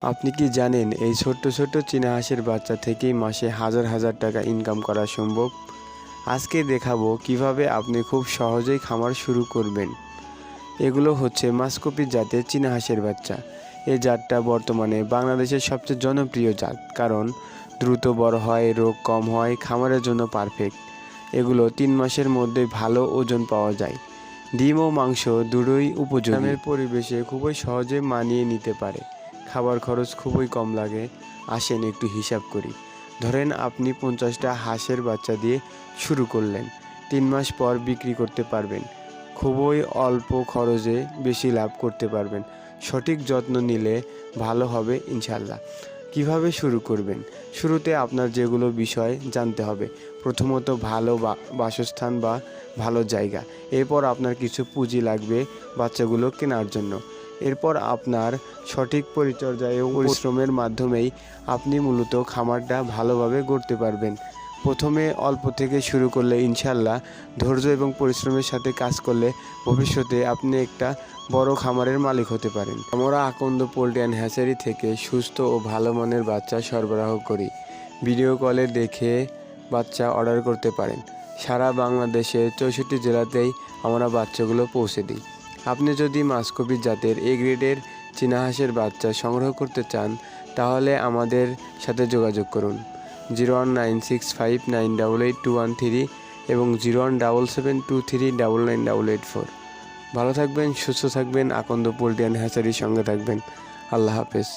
আপনি কি জানেন এই ছোট্ট ছোট্ট চীনা হাঁসের বাচ্চা থেকেই মাসে হাজার হাজার টাকা ইনকাম করা সম্ভব? আজকে দেখাবো কিভাবে আপনি খুব সহজেই খামার শুরু করবেন। এগুলো হচ্ছে মাস্কপি জাতের চীনা হাঁসের বাচ্চা। এই জাতটা বর্তমানে বাংলাদেশের সবচেয়ে জনপ্রিয় জাত, কারণ দ্রুত বড় হয়, রোগ কম হয়, খামারের জন্য পারফেক্ট। এগুলো 3 মাসের মধ্যে ভালো ওজন পাওয়া যায়। ডিম ও মাংস দুটোই উপযোগী। গ্রামের পরিবেশে খুবই সহজে মানিয়ে নিতে পারে। খাবার খরচ খুবই কম লাগে। আসেন একটু হিসাব করি। ধরেন আপনি 50টা হাঁসের বাচ্চা দিয়ে শুরু করলেন। 3 মাস পর বিক্রি করতে পারবেন। খুবই অল্প খরচে বেশি লাভ করতে পারবেন। সঠিক যত্ন নিলে ভালো হবে ইনশাল্লাহ। কিভাবে শুরু করবেন? শুরুতে আপনার যেগুলো বিষয় জানতে হবে। প্রথমত ভালো বাসস্থান বা ভালো জায়গা। এরপর আপনার কিছু পুঁজি লাগবে বাচ্চাগুলো কেনার জন্য। এরপর আপনার সঠিক পরিচর্যা এবং পরিশ্রমের মাধ্যমেই আপনি মূলত খামারটা ভালোভাবে গড়তে পারবেন। প্রথমে অল্প থেকে শুরু করলে ইনশাল্লাহ ধৈর্য এবং পরিশ্রমের সাথে কাজ করলে ভবিষ্যতে আপনি একটা বড় খামারের মালিক হতে পারেন। আমরা আকন্দ পোল্ট্রি অ্যান্ড হ্যাচারি থেকে সুস্থ ও ভালো মানের বাচ্চা সরবরাহ করি। ভিডিও কলে দেখে বাচ্চা অর্ডার করতে পারেন। সারা বাংলাদেশের 64 জেলাতেই আমরা বাচ্চাগুলো পৌঁছে দিই। আপনি যদি মাস্কপি জাতের এ গ্রেডের চীনা হাঁসের বাচ্চা সংগ্রহ করতে চান, তাহলে আমাদের সাথে যোগাযোগ করুন 01965988213 এবং 01772399884। ভালো থাকবেন, সুস্থ থাকবেন, আকন্দ পোল্ট্রি অ্যান্ড হ্যাচারির সঙ্গে থাকবেন। আল্লাহ হাফেজ।